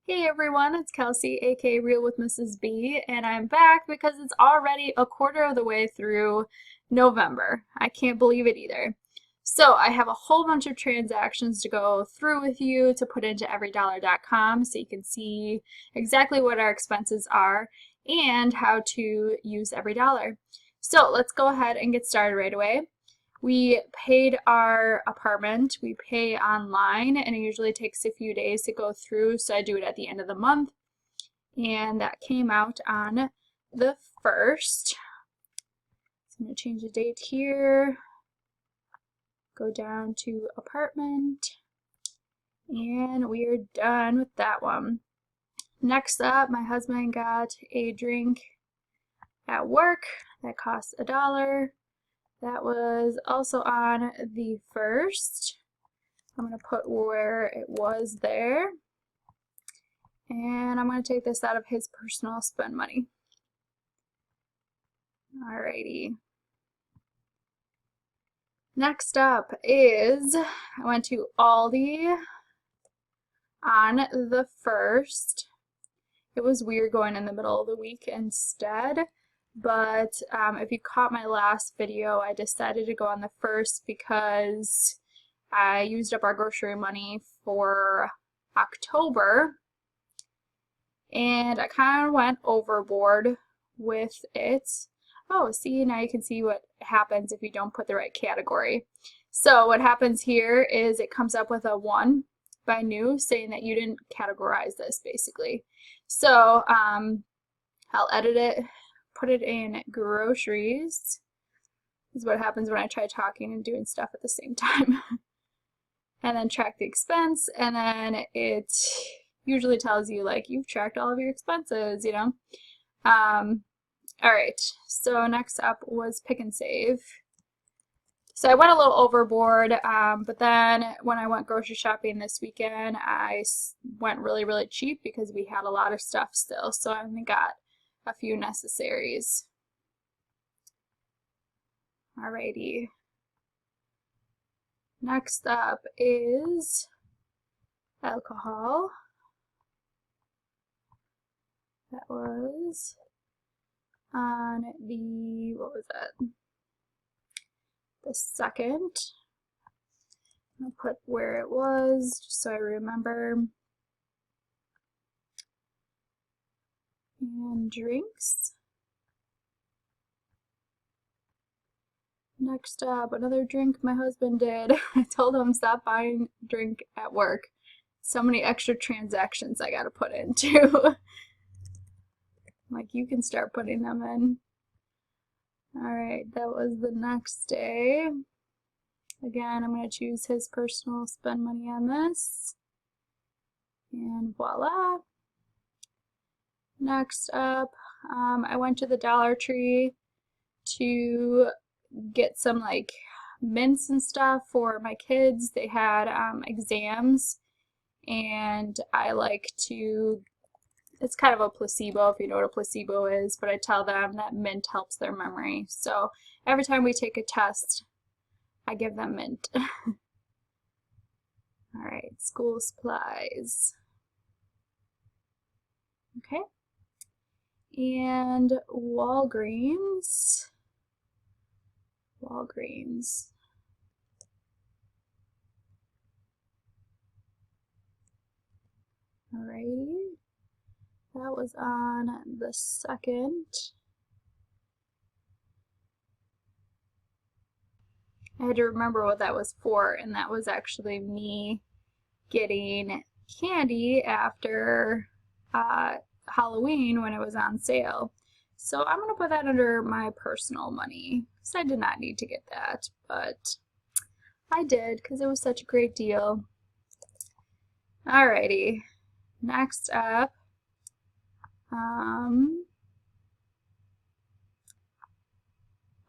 Hey everyone, it's Kelsey, aka Real with Mrs. B, and I'm back because it's already a quarter of the way through November. I can't believe it either. So I have a whole bunch of transactions to go through with you to put into everydollar.com so you can see exactly what our expenses are and how to use every dollar. So let's go ahead and get started right away. We paid our apartment. We pay online, and it usually takes a few days to go through, so I do it at the end of the month. And that came out on the 1st. So I'm going to change the date here, go down to apartment, and we are done with that one. Next up, my husband got a drink at work that cost $1. That was also on the 1st. I'm going to put where it was there. And I'm going to take this out of his personal spend money. Alrighty. Next up is, I went to Aldi on the 1st. It was weird going in the middle of the week instead. But if you caught my last video, I decided to go on the 1st because I used up our grocery money for October, and I kind of went overboard with it. Oh, see, now you can see what happens if you don't put the right category. So what happens here is it comes up with a 1 by new saying that you didn't categorize this, basically. So I'll edit it, put it in groceries. This is what happens when I try talking and doing stuff at the same time. And then track the expense, and then it usually tells you like you've tracked all of your expenses, you know. All right, so next up was Pick and Save. So I went a little overboard, but then when I went grocery shopping this weekend, I went really cheap because we had a lot of stuff still, so I only got a few necessaries. Alrighty. Next up is alcohol. That was on the, what was that? The 2nd. I'll put where it was just so I remember. And drinks. Next up, another drink my husband did. I told him stop buying drink at work. So many extra transactions I gotta put in too. Like, you can start putting them in. Alright, that was the next day. Again, I'm going to choose his personal spend money on this. And voila. Next up, I went to the Dollar Tree to get some like mints and stuff for my kids. They had exams, and I like to, it's kind of a placebo if you know what a placebo is, but I tell them that mint helps their memory. So every time we take a test, I give them mint. Alright, school supplies. Okay. And Walgreens. Alrighty. That was on the 2nd. I had to remember what that was for, and that was actually me getting candy after Halloween when it was on sale. So I'm going to put that under my personal money because I did not need to get that, but I did because it was such a great deal. Alrighty, next up,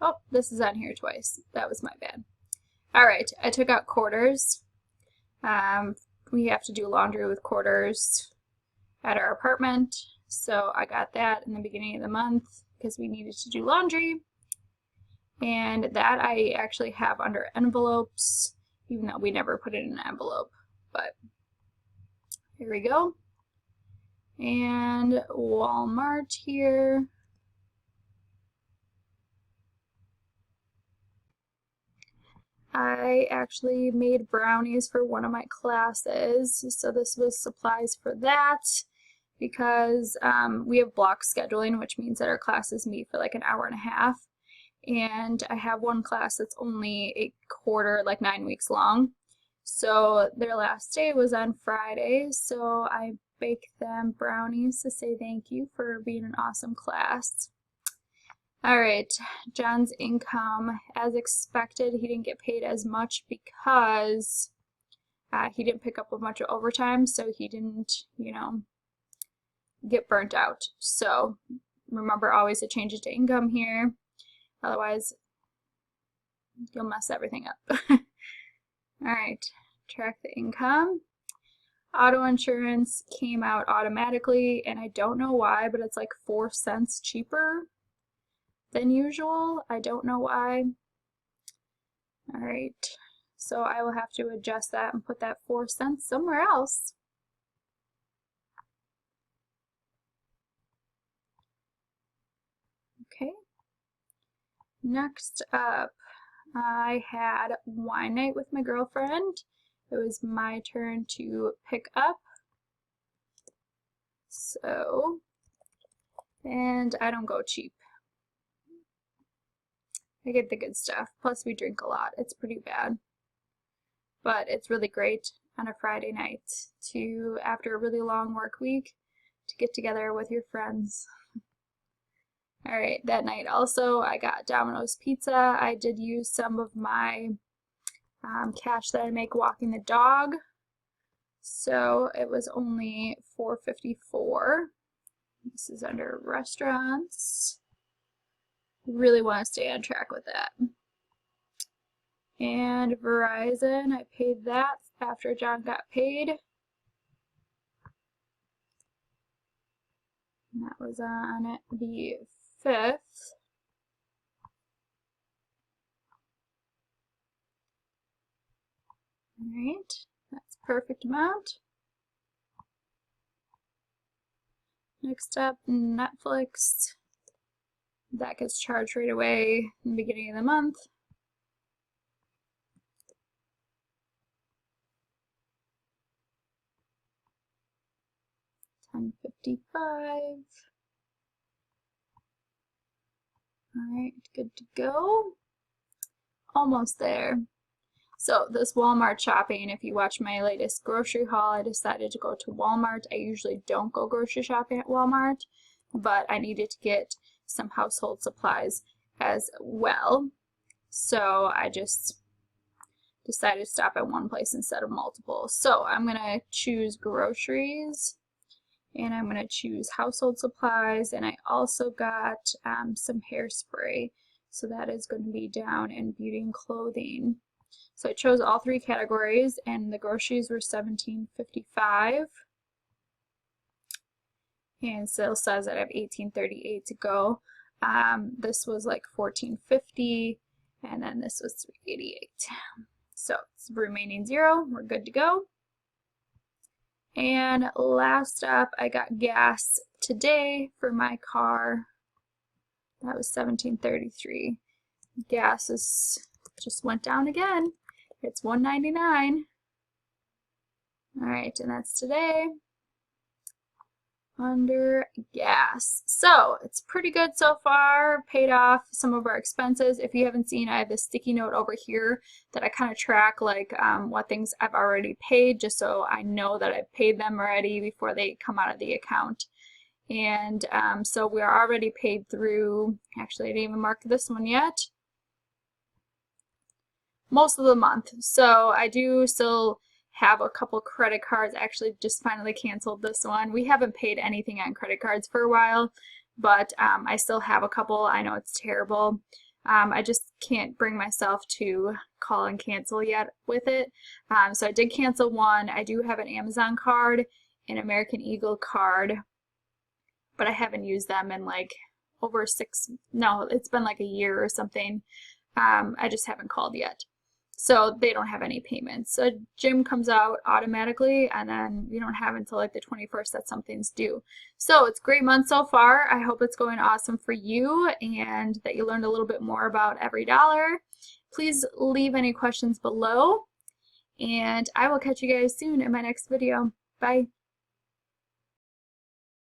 oh, this is on here twice. That was my bad. Alright, I took out quarters. We have to do laundry with quarters at our apartment, so I got that in the beginning of the month because we needed to do laundry. And that I actually have under envelopes, even though we never put it in an envelope, but here we go. And Walmart here. I actually made brownies for one of my classes, so this was supplies for that because we have block scheduling, which means that our classes meet for like an hour and a half, and I have one class that's only a quarter, like 9 weeks long. So their last day was on Friday, so I baked them brownies to say thank you for being an awesome class. All right, John's income, as expected, he didn't get paid as much because he didn't pick up a bunch of overtime, so he didn't, get burnt out. So remember always to change it to income here, otherwise you'll mess everything up. All right, track the income. Auto insurance came out automatically, and I don't know why, but it's like 4 cents cheaper than usual. I don't know why. All right, so I will have to adjust that and put that 4 cents somewhere else. Okay, next up, I had wine night with my girlfriend. It was my turn to pick up. So, and I don't go cheap. I get the good stuff. Plus we drink a lot. It's pretty bad. But it's really great on a Friday night to, after a really long work week, to get together with your friends. All right, that night also I got Domino's Pizza. I did use some of my cash that I make walking the dog. So it was only $4.54. This is under restaurants. Really want to stay on track with that. And Verizon, I paid that after John got paid. And that was on the 5th. All right, that's perfect amount. Next up, Netflix. That gets charged right away in the beginning of the month. $10.55. All right, good to go. Almost there. So this Walmart shopping, if you watch my latest grocery haul, I decided to go to Walmart. I usually don't go grocery shopping at Walmart, but I needed to get some household supplies as well. So I just decided to stop at one place instead of multiple. So I'm going to choose groceries, and I'm going to choose household supplies, and I also got some hairspray. So that is going to be down in beauty and clothing. So I chose all 3 categories, and the groceries were $17.55. And still says that I have $18.38 to go. This was like $14.50, and then this was $3.88. So it's remaining 0. We're good to go. And last up, I got gas today for my car. That was $17.33. Gas just went down again. It's $1.99. All right, and that's today under gas. So it's pretty good so far. Paid off some of our expenses. If you haven't seen, I have this sticky note over here that I kind of track like what things I've already paid, just so I know that I've paid them already before they come out of the account. And so we are already paid through, actually I didn't even mark this one yet, most of the month. So I do still have a couple credit cards. Actually just finally canceled this one. We haven't paid anything on credit cards for a while, but I still have a couple. I know it's terrible. I just can't bring myself to call and cancel yet with it. So I did cancel one. I do have an Amazon card, an American Eagle card, but I haven't used them in like over it's been like a year or something. I just haven't called yet. So they don't have any payments. So gym comes out automatically, and then you don't have until like the 21st that something's due. So it's a great month so far. I hope it's going awesome for you and that you learned a little bit more about EveryDollar. Please leave any questions below, and I will catch you guys soon in my next video. Bye.